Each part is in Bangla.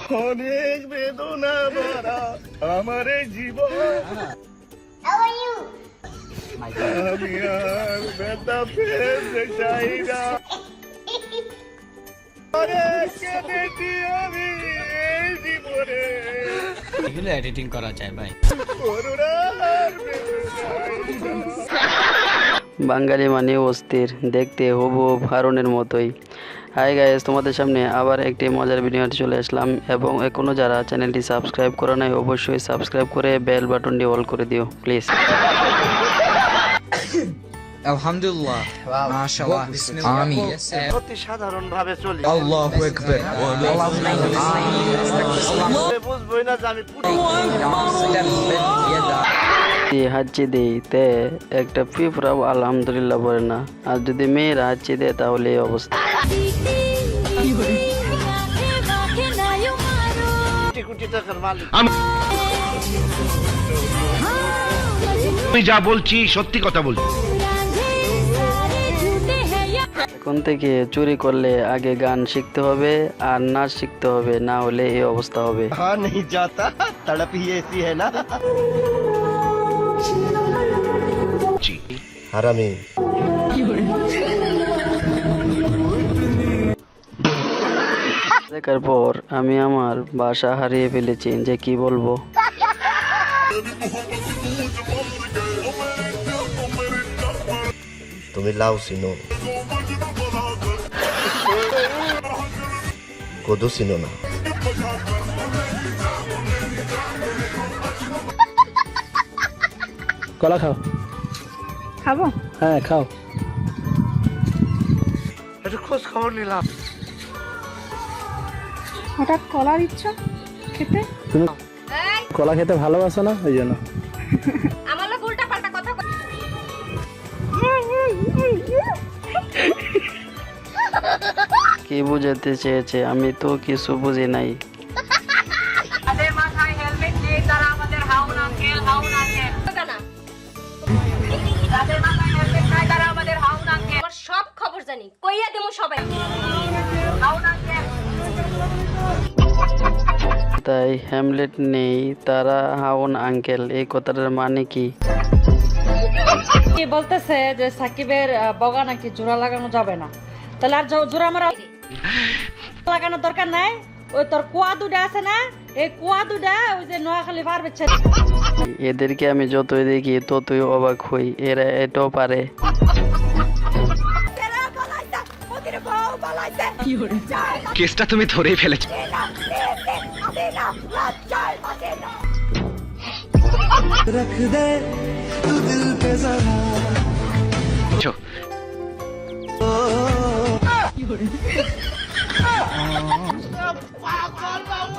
অনেক বেদনা ভরা আমার এই জীবন, আমি আর ব্যথা পেতে চাই না। অনেক কেঁদেছি আমি এই জীবনে, এগুলো এডিটিং করা যায় ভাই। করুণার বেদনা। বাঙালি মানে অস্থির, দেখতে হুবহুব হারুনের মতোই। হাই গাইস, তোমাদের সামনে আবার একটি মজার ভিডিও চলে আসলাম, এবং এখনও যারা চ্যানেলটি সাবস্ক্রাইব করে নাই অবশ্যই সাবস্ক্রাইব করে বেল বাটনটি অল করে দিও প্লিজ। আলহামদুলিল্লাহ, মাশাআল্লাহ, বিসমিল্লাহ, আমিন। অতি সাধারণ ভাবে চলি, আল্লাহু আকবার। বুঝবই না যে আমি হাঁচি দিই তে একটা পিঁপড়াও আলহামদুলিল্লাহ বলে না, আর যদি মেয়েরা হাঁচি দেয় তাহলে এই অবস্থা। কোটি কোটি টাকার মালিক। আমি যা বলছি সত্যি কথা বলছি। এখন থেকে চুরি করলে আগে গান শিখতে হবে আর নাচ শিখতে হবে, না হলে এই অবস্থা হবে। हाँ नहीं जाता, तड़प ही ऐसी है ना। হারামি দেখার পর আমি আমার ভাষা হারিয়ে ফেলেছি যে কি বলবো। তুমি লাউ চিনো, কদু চিনো না। কলা খাও। খাবো? হ্যাঁ খাও। একটু খোঁজ খবর নিলাম। হঠাৎ কলার ইচ্ছা খেতে? তুমি কলা খেতে ভালোবাসো না, ওই জন্য। আমার লোক উল্টা পাল্টা কথা কি বুঝাতে চেয়েছে আমি তো কিছু বুঝি নাই। তাদের মাথায় হেলমেট নেই, তারা আমাদের হাউন আঙ্কেল, হাউন আঙ্কেল। তাদের মাথায় হেলমেট নাই, তারা আমাদের হাউন আঙ্কেল। আমার সব খবর জানি, কইয়া দেবো সবাই। হাউন আঙ্কেল। তাই হ্যামলেট নেই, তারা হাউন আঙ্কেল, এই কথাটার মানে কি? কি বলতেছে যে সাকিবের বগা নাকি জোড়া লাগানো যাবে না, তাহলে আর জোড়া মারা লাগানোর দরকার নাই। ওই তোর কুয়া দুটা আছে না, এই কুয়া দুটা ওই যে নোয়াখালী পারবে। এদেরকে আমি যতই দেখি ততই অবাক হই, এরা এটাও পারে। কেসটা তুমি ধরেই ফেলেছো।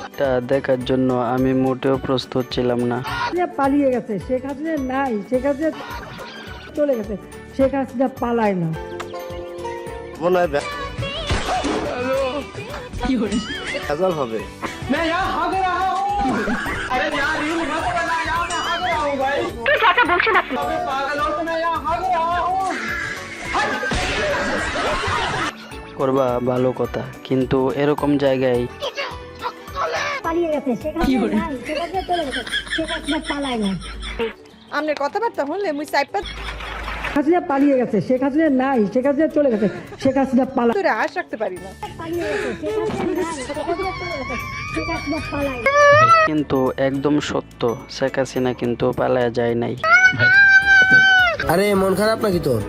এটা দেখার জন্য আমি মোটেও প্রস্তুত ছিলাম না। পালিয়ে গেছে, শেখ হাসিনা নাই, শেখ হাসিনা চলে গেছে, শেখ হাসিনা পালায় না। মনে হয় ভেজাল হবে। করবা ভালো কথা, কিন্তু এরকম জায়গায় পালিয়ে গেছে, শেখ হাসিনা নাই, শেখ হাসিনা চলে গেছে, শেখ হাসিনা পালায় না। আমনের কথাবার্তা হলে মুই সাইপা হাসিনা পালিয়ে গেছে, শেখ হাসিনা নাই, শেখ হাসিনা চলে গেছে, শেখ হাসিনা পালায়। তোরে আশ রাখতে পারি না। পালিয়ে গেছে, শেখ হাসিনা নাই, শেখ হাসিনা চলে গেছে, শেখ হাসিনা পালায় না। কিন্তু একদম সত্য, শেখ হাসিনা কিন্তু পালায়া যায় নাই। আরে মন খারাপ নাকি তোর?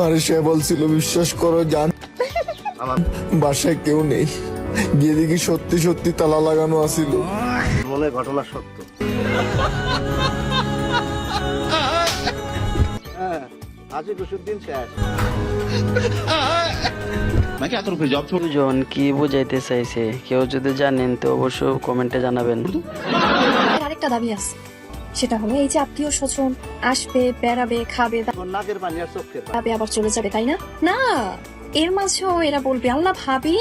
আরে সে বলছিল বিশ্বাস করো জান, আমার বাসায় কেউ নেই, গিয়ে দেখি সত্যি সত্যি তালা লাগানো আছিল। মনে ঘটনা সত্য। হ্যাঁ, আজই কুসুদ্দিন শেষ। দুজন কি বুঝাইতে চাইছে কেউ যদি জানেন তো অবশ্যই কমেন্টে জানাবেন। আরেকটা দাবি আছে, সেটা হলো এই যে আত্মীয় স্বজন আসবে, বেড়াবে, খাবে, নাকের পানি আর চোখের পানি। দাবে আবার চলে যাবে, তাই না? না, এর মাঝেও এরা বলবে আল্লাহ ভাবি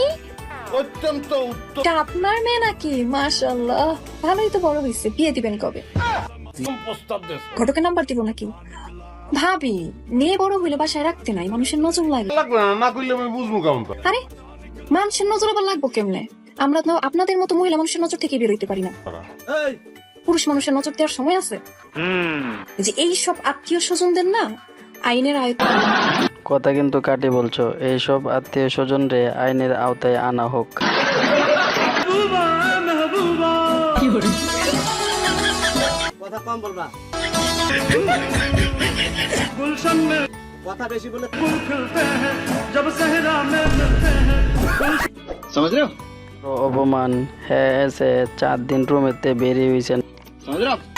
অত্যন্ত উত্তম এটা আপনার মেয়ে নাকি? মাশাআল্লাহ, ভালোই তো বড় হয়েছে, বিয়ে দিবেন কবে? প্রস্তাব দেশ। ঘটকের নাম্বার দিব নাকি? ভাবি মেয়ে বড় হইলে বাসায় রাখতে নাই, মানুষের নজর লাগে। লাগবে না, না কইলে আমি বুঝবো কেমন। আরে মানুষের নজর আবার লাগবো কেমনে? আমরা তো আপনাদের মতো মহিলা মানুষের নজর থেকে বেরোইতে পারি না। পুরুষ মানুষের নজর দেওয়ার সময় আছে যে এই সব আত্মীয় স্বজনদের না আইনের আয়ত্ত। কথা কিন্তু কাটি বলছো, এইসব আত্মীয় স্বজন রে আইনের আওতায় আনা হোক। কথা কম বলবা, কথা বেশি বলে। অপমান, হ্যাঁ এসে 4 দিন রুমেতে বেরিয়ে হয়েছেন।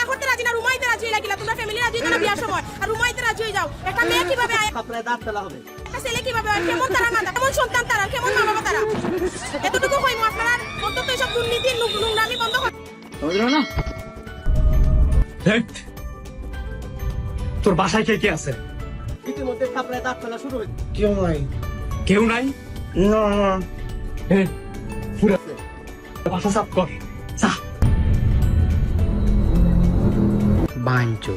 করতে রাজি না, রুমাইতে রাজি হয়ে লাগিলা, তোমরা ফ্যামিলি রাজি না বিয়ার সময়, আর রুমাইতে রাজি হয়ে যাও। একটা মেয়ে কিভাবে আয়, আপনার দাঁত ফেলা হবে। একটা ছেলে কিভাবে হয়, কেমন তারা মাতা, কেমন সন্তান তারা, কেমন মা বাবা তারা, এতটুকু হইমু আপনারা অন্তত এইসব দুর্নীতি নোংরামি বন্ধ করুন। তোর বাসায় কে কে আছে? ইতিমধ্যে আপনার দাঁত ফেলা শুরু হয়েছে। কেউ নাই? বাসা সাফ কর। বাঞ্চো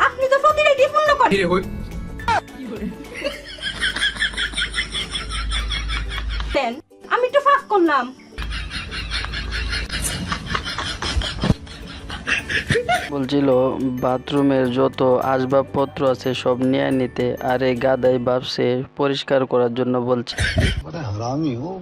আপনি তো প্রতিনিধি পূর্ণ করেন। দেন আমি একটু ফাঁক করলাম। বলছিল বাথরুমের যত আসবাবপত্র আছে সব নিয়ে নিতে, আর এই গাদাই ভাবছে পরিষ্কার করার জন্য বলছে।